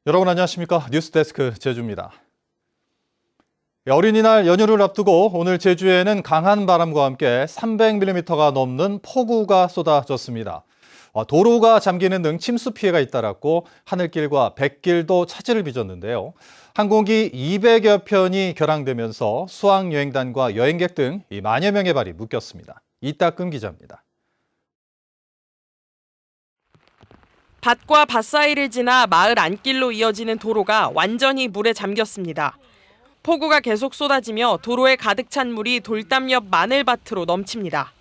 여러분 안녕하십니까? 뉴스데스크 제주입니다. 어린이날 연휴를 앞두고 오늘 제주에는 강한 바람과 함께 300mm가 넘는 폭우가 쏟아졌습니다. 도로가 잠기는 등 침수 피해가 잇따랐고 하늘길과 뱃길도 차질을 빚었는데요. 항공기 200여 편이 결항되면서 수학여행단과 여행객 등 만여 명의 발이 묶였습니다. 이따금 기자입니다. 밭과 밭 사이를 지나 마을 안길로 이어지는 도로가 완전히 물에 잠겼습니다. 폭우가 계속 쏟아지며 도로에 가득 찬 물이 돌담 옆 마늘밭으로 넘칩니다.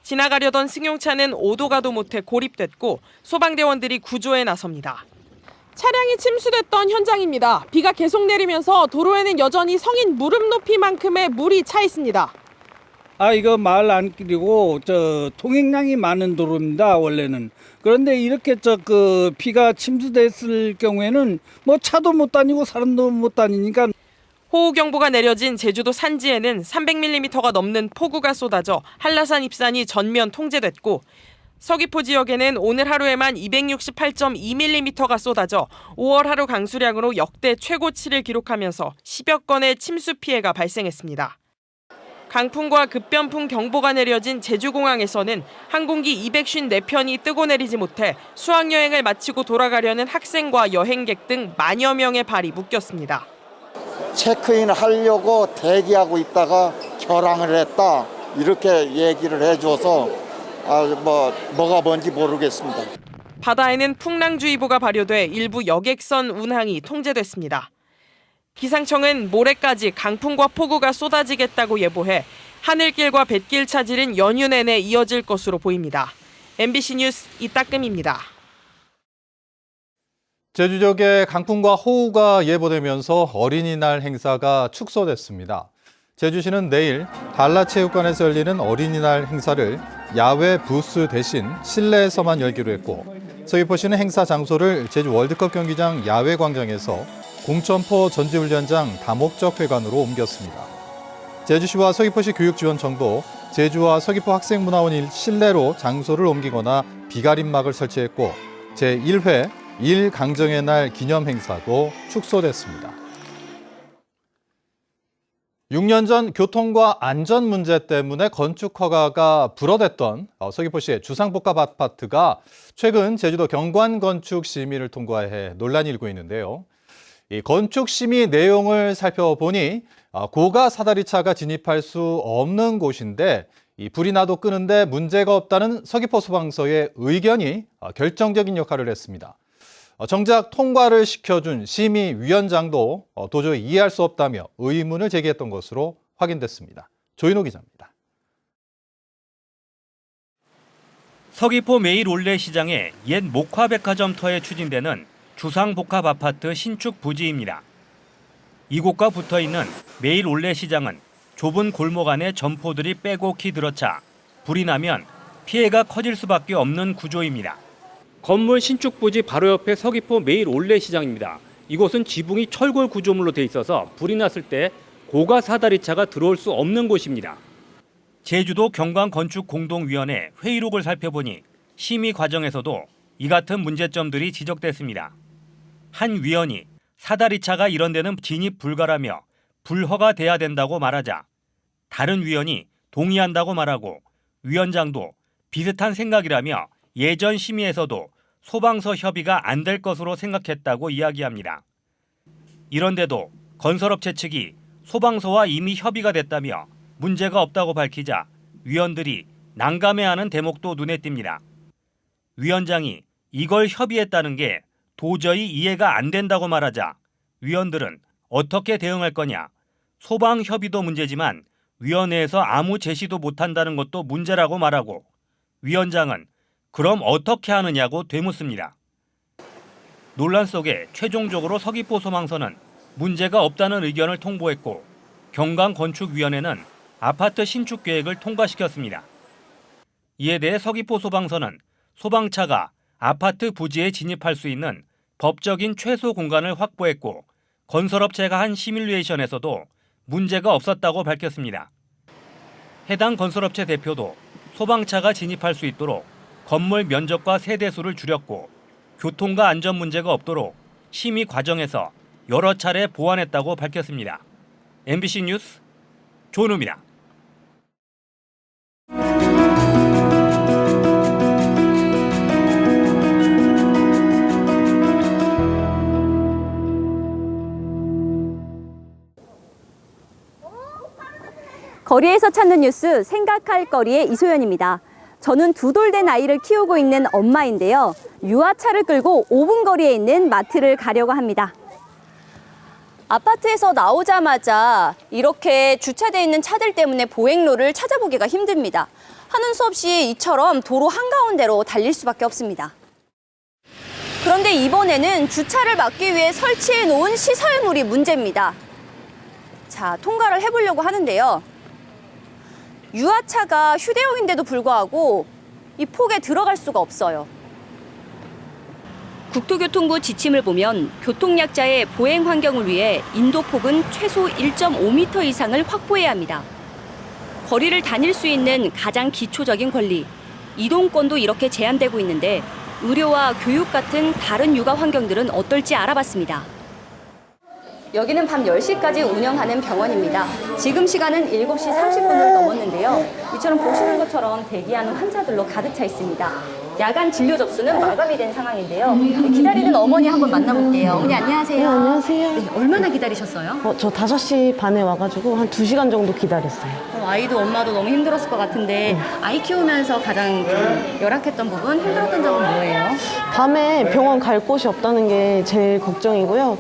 지나가려던 승용차는 오도 가도 못해 고립됐고 소방대원들이 구조에 나섭니다. 차량이 침수됐던 현장입니다. 비가 계속 내리면서 도로에는 여전히 성인 무릎 높이만큼의 물이 차 있습니다. 이거 마을 안길이고 통행량이 많은 도로입니다. 원래는. 그런데 이렇게 비가 침수됐을 경우에는 뭐 차도 못 다니고 사람도 못 다니니까. 호우경보가 내려진 제주도 산지에는 300mm가 넘는 폭우가 쏟아져 한라산 입산이 전면 통제됐고 서귀포 지역에는 오늘 하루에만 268.2mm가 쏟아져 5월 하루 강수량으로 역대 최고치를 기록하면서 10여 건의 침수 피해가 발생했습니다. 강풍과 급변풍 경보가 내려진 제주공항에서는 항공기 254편이 뜨고 내리지 못해 수학여행을 마치고 돌아가려는 학생과 여행객 등 만여 명의 발이 묶였습니다. 체크인 하려고 대기하고 있다가 결항을 했다 이렇게 얘기를 해줘서 뭐가 뭔지 모르겠습니다. 바다에는 풍랑주의보가 발효돼 일부 여객선 운항이 통제됐습니다. 기상청은 모레까지 강풍과 폭우가 쏟아지겠다고 예보해 하늘길과 뱃길 차질은 연휴 내내 이어질 것으로 보입니다. MBC 뉴스 이따금입니다. 제주 지역에 강풍과 호우가 예보되면서 어린이날 행사가 축소됐습니다. 제주시는 내일 한라체육관에서 열리는 어린이날 행사를 야외 부스 대신 실내에서만 열기로 했고 서귀포시는 행사 장소를 제주 월드컵 경기장 야외 광장에서 공천포 전지훈련장 다목적 회관으로 옮겼습니다. 제주시와 서귀포시 교육지원청도 제주와 서귀포 학생문화원 실내로 장소를 옮기거나 비가림막을 설치했고 제1회 1강정의 날 기념 행사도 축소됐습니다. 6년 전 교통과 안전 문제 때문에 건축 허가가 불허됐던 서귀포시의 주상복합 아파트가 최근 제주도 경관건축 심의를 통과해 논란이 일고 있는데요. 이 건축 심의 내용을 살펴보니 고가 사다리차가 진입할 수 없는 곳인데 불이 나도 끄는데 문제가 없다는 서귀포 소방서의 의견이 결정적인 역할을 했습니다. 정작 통과를 시켜준 심의위원장도 도저히 이해할 수 없다며 의문을 제기했던 것으로 확인됐습니다. 조인호 기자입니다. 서귀포 매일 올레 시장의 옛 목화백화점터에 추진되는 주상복합 아파트 신축 부지입니다. 이곳과 붙어있는 매일 올레 시장은 좁은 골목 안에 점포들이 빼곡히 들어차 불이 나면 피해가 커질 수밖에 없는 구조입니다. 건물 신축 부지 바로 옆에 서귀포 매일 올레 시장입니다. 이곳은 지붕이 철골 구조물로 돼 있어서 불이 났을 때 고가 사다리차가 들어올 수 없는 곳입니다. 제주도 경관건축공동위원회 회의록을 살펴보니 심의 과정에서도 이 같은 문제점들이 지적됐습니다. 한 위원이 사다리차가 이런 데는 진입 불가라며 불허가돼야 된다고 말하자 다른 위원이 동의한다고 말하고 위원장도 비슷한 생각이라며 예전 심의에서도 소방서 협의가 안 될 것으로 생각했다고 이야기합니다. 이런데도 건설업체 측이 소방서와 이미 협의가 됐다며 문제가 없다고 밝히자 위원들이 난감해하는 대목도 눈에 띕니다. 위원장이 이걸 협의했다는 게 도저히 이해가 안 된다고 말하자 위원들은 어떻게 대응할 거냐, 소방 협의도 문제지만 위원회에서 아무 제시도 못한다는 것도 문제라고 말하고 위원장은 그럼 어떻게 하느냐고 되묻습니다. 논란 속에 최종적으로 서귀포 소방서는 문제가 없다는 의견을 통보했고 경관건축위원회는 아파트 신축 계획을 통과시켰습니다. 이에 대해 서귀포 소방서는 소방차가 아파트 부지에 진입할 수 있는 법적인 최소 공간을 확보했고 건설업체가 한 시뮬레이션에서도 문제가 없었다고 밝혔습니다. 해당 건설업체 대표도 소방차가 진입할 수 있도록 건물 면적과 세대수를 줄였고 교통과 안전 문제가 없도록 심의 과정에서 여러 차례 보완했다고 밝혔습니다. MBC 뉴스 조은우입니다. 거리에서 찾는 뉴스 생각할 거리의 이소연입니다. 저는 두 돌 된 아이를 키우고 있는 엄마인데요. 유아차를 끌고 5분 거리에 있는 마트를 가려고 합니다. 아파트에서 나오자마자 이렇게 주차되어 있는 차들 때문에 보행로를 찾아보기가 힘듭니다. 하는 수 없이 이처럼 도로 한가운데로 달릴 수밖에 없습니다. 그런데 이번에는 주차를 막기 위해 설치해 놓은 시설물이 문제입니다. 자, 통과를 해보려고 하는데요. 유아차가 휴대용인데도 불구하고 이 폭에 들어갈 수가 없어요. 국토교통부 지침을 보면 교통약자의 보행 환경을 위해 인도폭은 최소 1.5m 이상을 확보해야 합니다. 거리를 다닐 수 있는 가장 기초적인 권리, 이동권도 이렇게 제한되고 있는데 의료와 교육 같은 다른 육아 환경들은 어떨지 알아봤습니다. 여기는 밤 10시까지 운영하는 병원입니다. 지금 시간은 7시 30분을 넘었는데요. 이처럼 보시는 것처럼 대기하는 환자들로 가득 차 있습니다. 야간 진료 접수는 마감이 된 상황인데요. 기다리는 어머니 한번 만나볼게요. 어머니 안녕하세요. 네, 안녕하세요. 네, 얼마나 기다리셨어요? 저 5시 반에 와가지고 한 2시간 정도 기다렸어요. 아이도 엄마도 너무 힘들었을 것 같은데 아이 키우면서 가장 열악했던 부분, 힘들었던 점은 뭐예요? 밤에 병원 갈 곳이 없다는 게 제일 걱정이고요.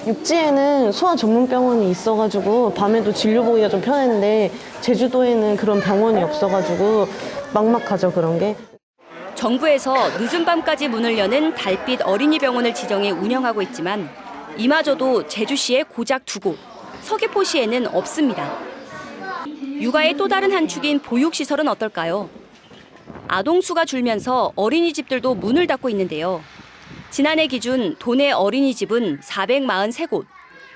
육지에는 소아 전문 병원이 있어가지고 밤에도 진료 보기가 좀 편했는데 제주도에는 그런 병원이 없어가지고 막막하죠, 그런 게. 정부에서 늦은 밤까지 문을 여는 달빛 어린이병원을 지정해 운영하고 있지만 이마저도 제주시에 고작 2곳, 서귀포시에는 없습니다. 육아의 또 다른 한 축인 보육시설은 어떨까요? 아동수가 줄면서 어린이집들도 문을 닫고 있는데요. 지난해 기준 도내 어린이집은 443곳,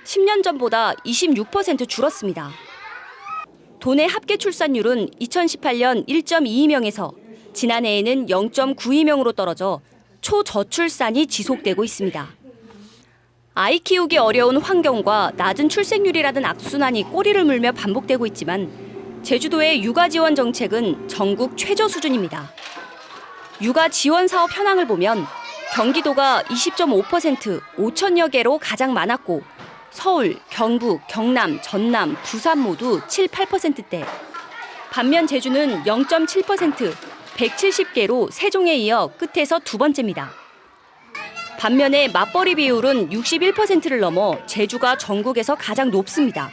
10년 전보다 26% 줄었습니다. 도내 합계 출산율은 2018년 1.22명에서 지난해에는 0.92명으로 떨어져 초저출산이 지속되고 있습니다. 아이 키우기 어려운 환경과 낮은 출생률이라는 악순환이 꼬리를 물며 반복되고 있지만 제주도의 육아 지원 정책은 전국 최저 수준입니다. 육아 지원 사업 현황을 보면 경기도가 20.5%, 5천여 개로 가장 많았고 서울, 경북, 경남, 전남, 부산 모두 7, 8%대. 반면 제주는 0.7%, 170개로 세종에 이어 끝에서 두 번째입니다. 반면에 맞벌이 비율은 61%를 넘어 제주가 전국에서 가장 높습니다.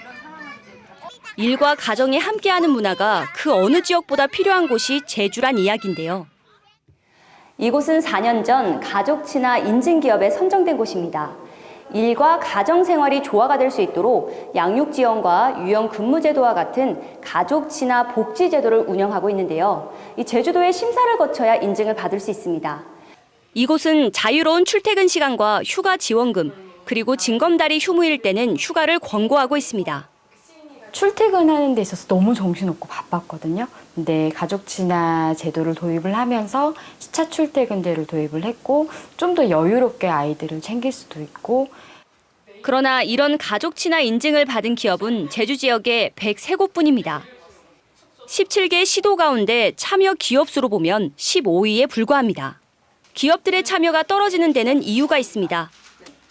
일과 가정에 함께하는 문화가 그 어느 지역보다 필요한 곳이 제주란 이야기인데요. 이곳은 4년 전 가족 친화 인증 기업에 선정된 곳입니다. 일과 가정 생활이 조화가 될 수 있도록 양육 지원과 유연 근무 제도와 같은 가족 친화 복지 제도를 운영하고 있는데요. 이 제주도의 심사를 거쳐야 인증을 받을 수 있습니다. 이곳은 자유로운 출퇴근 시간과 휴가 지원금, 그리고 징검다리 휴무일 때는 휴가를 권고하고 있습니다. 출퇴근하는 데 있어서 너무 정신없고 바빴거든요. 근데 가족 친화 제도를 도입을 하면서 시차 출퇴근제를 도입을 했고 좀 더 여유롭게 아이들을 챙길 수도 있고. 그러나 이런 가족 친화 인증을 받은 기업은 제주 지역에 103곳뿐입니다. 17개 시도 가운데 참여 기업 수로 보면 15위에 불과합니다. 기업들의 참여가 떨어지는 데는 이유가 있습니다.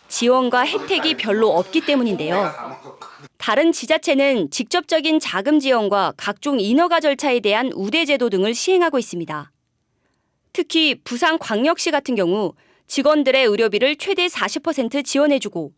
지원과 혜택이 별로 없기 때문인데요. 다른 지자체는 직접적인 자금 지원과 각종 인허가 절차에 대한 우대 제도 등을 시행하고 있습니다. 특히 부산광역시 같은 경우 직원들의 의료비를 최대 40% 지원해주고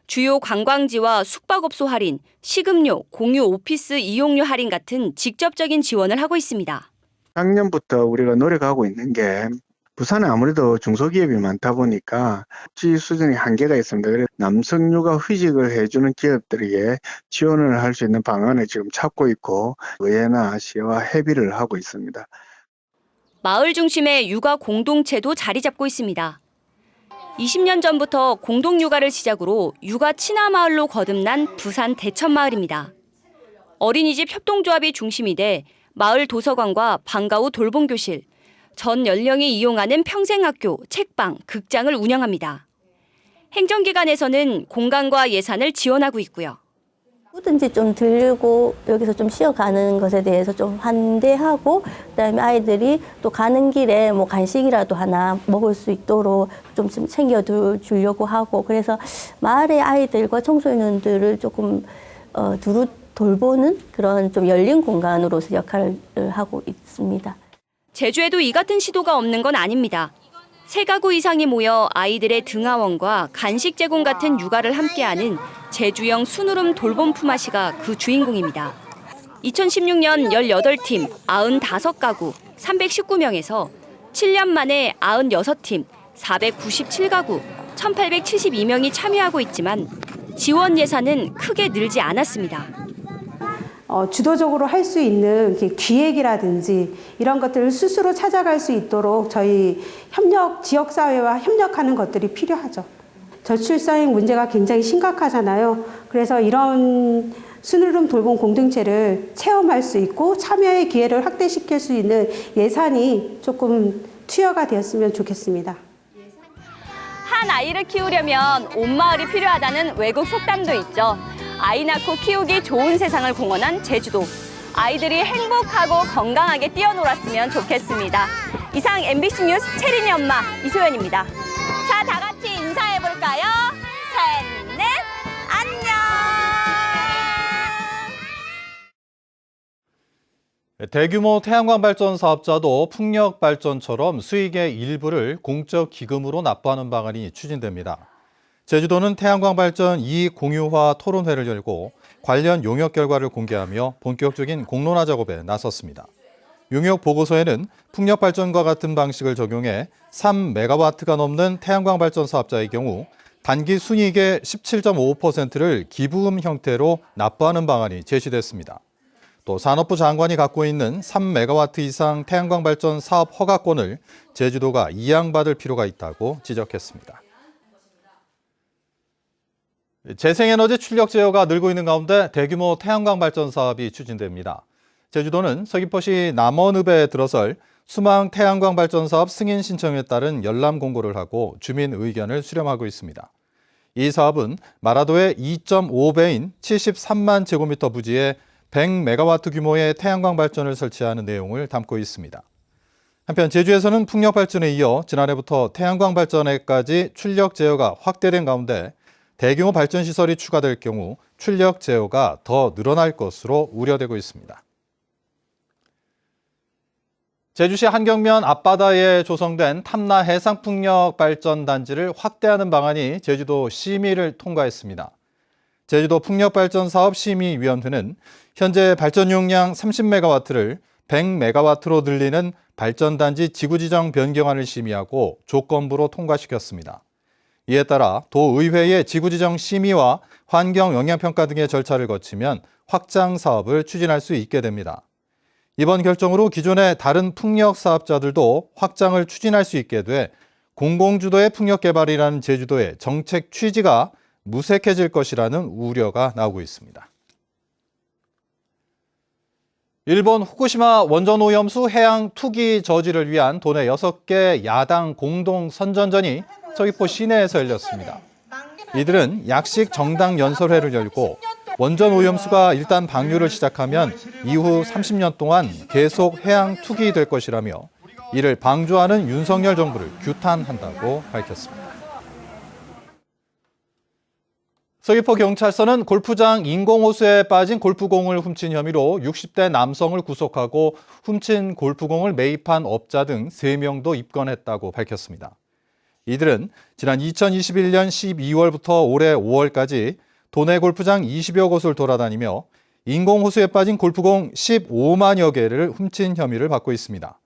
주요 관광지와 숙박업소 할인, 식음료, 공유 오피스 이용료 할인 같은 직접적인 지원을 하고 있습니다. 작년부터 우리가 노력하고 있는 게 부산은 아무래도 중소기업이 많다 보니까 복지 수준이 한계가 있습니다. 그래서 남성 육아 휴직을 해주는 기업들에게 지원을 할 수 있는 방안을 지금 찾고 있고 의회나 시와 협의를 하고 있습니다. 마을 중심의 육아 공동체도 자리 잡고 있습니다. 20년 전부터 공동육아를 시작으로 육아 친화마을로 거듭난 부산 대천마을입니다. 어린이집 협동조합이 중심이 돼 마을 도서관과 방과 후 돌봄교실, 전 연령이 이용하는 평생학교, 책방, 극장을 운영합니다. 행정기관에서는 공간과 예산을 지원하고 있고요. 누구든지 좀 들고 여기서 좀 쉬어가는 것에 대해서 좀 환대하고, 그다음에 아이들이 또 가는 길에 뭐 간식이라도 하나 먹을 수 있도록 좀 챙겨 주려고 하고, 그래서 마을의 아이들과 청소년들을 조금 두루 돌보는 그런 좀 열린 공간으로서 역할을 하고 있습니다. 제주에도 이 같은 시도가 없는 건 아닙니다. 3가구 이상이 모여 아이들의 등하원과 간식 제공 같은 육아를 함께하는 제주형 순우름 돌봄 품앗이가 그 주인공입니다. 2016년 18팀 95가구 319명에서 7년 만에 96팀 497가구 1872명이 참여하고 있지만 지원 예산은 크게 늘지 않았습니다. 주도적으로 할 수 있는 기획이라든지 이런 것들을 스스로 찾아갈 수 있도록 저희 지역사회와 협력하는 것들이 필요하죠. 저출생 문제가 굉장히 심각하잖아요. 그래서 이런 순우름 돌봄 공동체를 체험할 수 있고 참여의 기회를 확대시킬 수 있는 예산이 조금 투여가 되었으면 좋겠습니다. 한 아이를 키우려면 온 마을이 필요하다는 외국 속담도 있죠. 아이 낳고 키우기 좋은 세상을 공헌한 제주도. 아이들이 행복하고 건강하게 뛰어놀았으면 좋겠습니다. 이상 MBC 뉴스 채린이 엄마 이소연입니다. 자, 다 같이 인사해볼까요? 셋, 넷, 안녕! 대규모 태양광 발전 사업자도 풍력 발전처럼 수익의 일부를 공적 기금으로 납부하는 방안이 추진됩니다. 제주도는 태양광 발전 이익 공유화 토론회를 열고 관련 용역 결과를 공개하며 본격적인 공론화 작업에 나섰습니다. 용역 보고서에는 풍력 발전과 같은 방식을 적용해 3메가와트가 넘는 태양광 발전 사업자의 경우 단기 순이익의 17.5%를 기부금 형태로 납부하는 방안이 제시됐습니다. 또 산업부 장관이 갖고 있는 3메가와트 이상 태양광 발전 사업 허가권을 제주도가 이양받을 필요가 있다고 지적했습니다. 재생에너지 출력 제어가 늘고 있는 가운데 대규모 태양광 발전 사업이 추진됩니다. 제주도는 서귀포시 남원읍에 들어설 수망 태양광 발전 사업 승인 신청에 따른 열람 공고를 하고 주민 의견을 수렴하고 있습니다. 이 사업은 마라도의 2.5배인 73만 제곱미터 부지에 100메가와트 규모의 태양광 발전을 설치하는 내용을 담고 있습니다. 한편 제주에서는 풍력 발전에 이어 지난해부터 태양광 발전에까지 출력 제어가 확대된 가운데 대규모 발전 시설이 추가될 경우 출력 제어가 더 늘어날 것으로 우려되고 있습니다. 제주시 한경면 앞바다에 조성된 탐라 해상풍력 발전단지를 확대하는 방안이 제주도 심의를 통과했습니다. 제주도 풍력발전사업심의위원회는 현재 발전 용량 30메가와트를 100메가와트로 늘리는 발전단지 지구지정 변경안을 심의하고 조건부로 통과시켰습니다. 이에 따라 도의회의 지구지정 심의와 환경영향평가 등의 절차를 거치면 확장 사업을 추진할 수 있게 됩니다. 이번 결정으로 기존의 다른 풍력 사업자들도 확장을 추진할 수 있게 돼 공공주도의 풍력 개발이라는 제주도의 정책 취지가 무색해질 것이라는 우려가 나오고 있습니다. 일본 후쿠시마 원전오염수 해양 투기 저지를 위한 도내 6개 야당 공동 선전전이 서귀포 시내에서 열렸습니다. 이들은 약식 정당 연설회를 열고 원전 오염수가 일단 방류를 시작하면 이후 30년 동안 계속 해양 투기될 것이라며 이를 방조하는 윤석열 정부를 규탄한다고 밝혔습니다. 서귀포 경찰서는 골프장 인공호수에 빠진 골프공을 훔친 혐의로 60대 남성을 구속하고 훔친 골프공을 매입한 업자 등 3명도 입건했다고 밝혔습니다. 이들은 지난 2021년 12월부터 올해 5월까지 도내 골프장 20여 곳을 돌아다니며 인공호수에 빠진 골프공 15만여 개를 훔친 혐의를 받고 있습니다.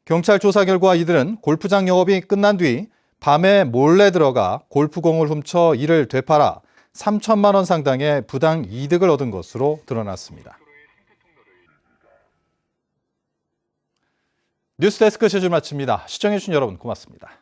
경찰 조사 결과 이들은 골프장 영업이 끝난 뒤 밤에 몰래 들어가 골프공을 훔쳐 이를 되팔아 3천만 원 상당의 부당 이득을 얻은 것으로 드러났습니다. 뉴스데스크 제주 마칩니다. 시청해주신 여러분 고맙습니다.